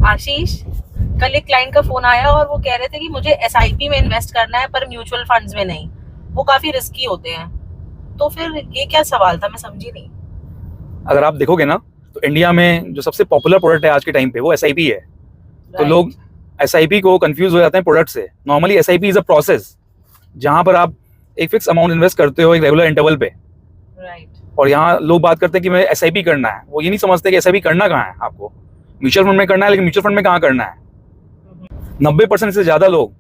आशीष, कल एक क्लाइंट का फोन आया और वो कह रहे थे कि मुझे एसआईपी में इन्वेस्ट करना है पर म्यूचुअल फंड्स में नहीं, वो काफी रिस्की होते हैं। तो फिर ये क्या सवाल था, मैं समझी नहीं। अगर आप देखोगे ना तो इंडिया में जो सबसे पॉपुलर प्रोडक्ट है आज के टाइम पे वो एसआईपी है। तो लोग एसआईपी को कंफ्यूज हो जाते हैं प्रोडक्ट से। Normally SIP is a process जहां पर आप एक फिक्स अमाउंट इन्वेस्ट करते हो एक रेगुलर इंटरवल पे। और यहाँ लोग बात करते हैं कि मैं एसआईपी करना है, वो ये नहीं समझते कि एसआईपी करना कहाँ है। आपको म्यूचुअल फंड में करना है, लेकिन म्यूचुअल फंड में कहाँ करना है। 90% से ज्यादा लोग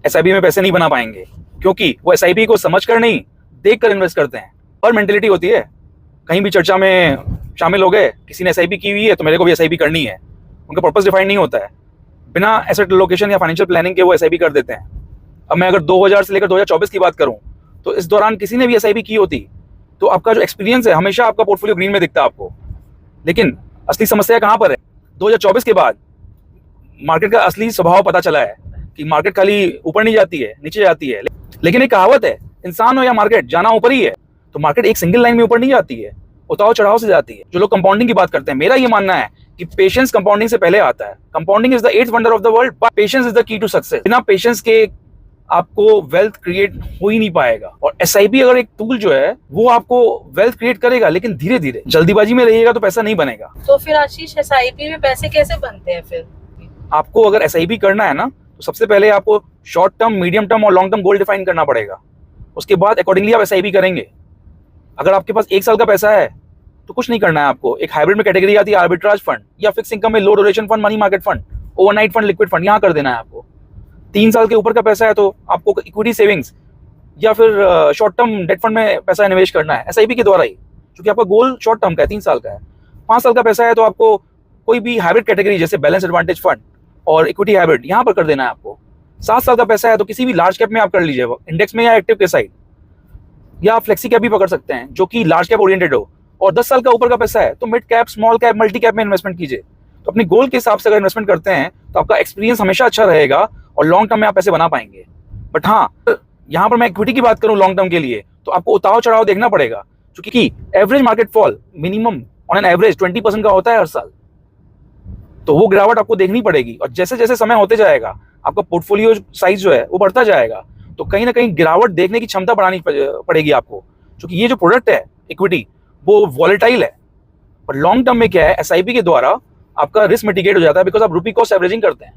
एसआईपी में पैसे नहीं बना पाएंगे क्योंकि वो एसआईपी को समझ कर नहीं, देख कर इन्वेस्ट करते हैं। और मेंटेलिटी होती है, कहीं भी चर्चा में शामिल हो गए, किसी ने एसआईपी की हुई है तो मेरे को भी एसआईपी करनी है। उनका पर्पस डिफाइन नहीं होता है, बिना एसेट लोकेशन या फाइनेंशियल प्लानिंग के वो एसआईपी कर देते हैं। अब मैं अगर 2000 से लेकर 2024 की बात करूं तो इस दौरान किसी ने भी एसआईपी की होती तो आपका जो एक्सपीरियंस है हमेशा आपका पोर्टफोलियो ग्रीन में दिखता आपको। लेकिन असली समस्या कहाँ पर है? 2024 के बाद मार्केट का असली स्वभाव पता चला है कि मार्केट खाली ऊपर नहीं जाती है, नीचे जाती है। लेकिन एक कहावत है, इंसान हो या मार्केट, जाना ऊपर ही है। तो मार्केट एक सिंगल लाइन में ऊपर नहीं जाती है, उतार चढ़ाव से जाती है। जो लोग कंपाउंडिंग की बात करते हैं, मेरा ये मानना है कि पेशेंस कंपाउंडिंग से पहले आता है। Compounding is the 8th wonder of the world, but patience is the key to success. बिना पेशेंस के आपको वेल्थ क्रिएट हो ही नहीं पाएगा। और एसआईपी अगर एक टूल जो है वो आपको वेल्थ क्रिएट करेगा, लेकिन धीरे धीरे। जल्दीबाजी में रहिएगा तो पैसा नहीं बनेगा। तो फिर आशीष, एसआईपी में पैसे कैसे बनते हैं फिर? आपको अगर एसआईपी करना है ना तो सबसे पहले आपको शॉर्ट टर्म, मीडियम टर्म और लॉन्ग टर्म गोल डिफाइन करना पड़ेगा। उसके बाद अकॉर्डिंगली आप एसआईपी करेंगे। अगर आपके पास 1 साल का पैसा है तो कुछ नहीं करना है आपको। एक हाइब्रिड में कैटेगरी आती है, आर्बिट्राज फंड, या फिक्स इनकम में low duration fund, money market fund, overnight fund, liquid fund, यहाँ कर देना है आपको। 3 साल के ऊपर का पैसा है तो आपको इक्विटी सेविंग्स या फिर शॉर्ट टर्म डेट फंड में पैसा निवेश करना है एसआईपी के द्वारा ही, क्योंकि आपका गोल शॉर्ट टर्म का है, 3 साल का है। 5 साल का पैसा है तो आपको कोई भी हाइब्रिड कैटेगरी जैसे बैलेंस एडवांटेज फंड और इक्विटी हाइब्रिड यहाँ पर कर देना है आपको। 7 साल का पैसा है तो किसी भी लार्ज कैप में आप कर लीजिए, इंडेक्स में या एक्टिव के साइड, या आप फ्लेक्सी कैप भी पकड़ सकते हैं जो कि लार्ज कैप ओरिएंटेड हो। और 10 साल का ऊपर का पैसा है तो mid cap, small cap, multi cap में इन्वेस्टमेंट कीजिए। तो अपनी गोल के हिसाब से अगर इन्वेस्टमेंट करते हैं तो आपका एक्सपीरियंस हमेशा अच्छा रहेगा और लॉन्ग टर्म में आप पैसे बना पाएंगे। बट हाँ, यहाँ पर मैं इक्विटी की बात करूँ लॉन्ग टर्म के लिए तो आपको उतार चढ़ाव देखना पड़ेगा, क्योंकि average market fall minimum on an average 20% का होता है हर साल। तो वो गिरावट आपको देखनी पड़ेगी। और जैसे जैसे समय होते जाएगा आपका पोर्टफोलियो साइज जो है वो बढ़ता जाएगा, तो कहीं ना कहीं गिरावट देखने की क्षमता बढ़ानी पड़ेगी आपको, क्योंकि ये जो प्रोडक्ट है इक्विटी वो वॉलेटाइल है। पर लॉन्ग टर्म में क्या है, एसआईपी के द्वारा आपका रिस्क मिटिगेट हो जाता है, बिकॉज आप रुपी कॉस्ट एवरेजिंग करते हैं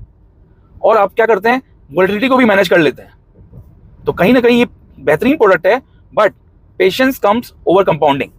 और आप क्या करते हैं, वॉलेटिलिटी को भी मैनेज कर लेते हैं। तो कहीं ना कहीं ये बेहतरीन प्रोडक्ट है, but patience comes over compounding.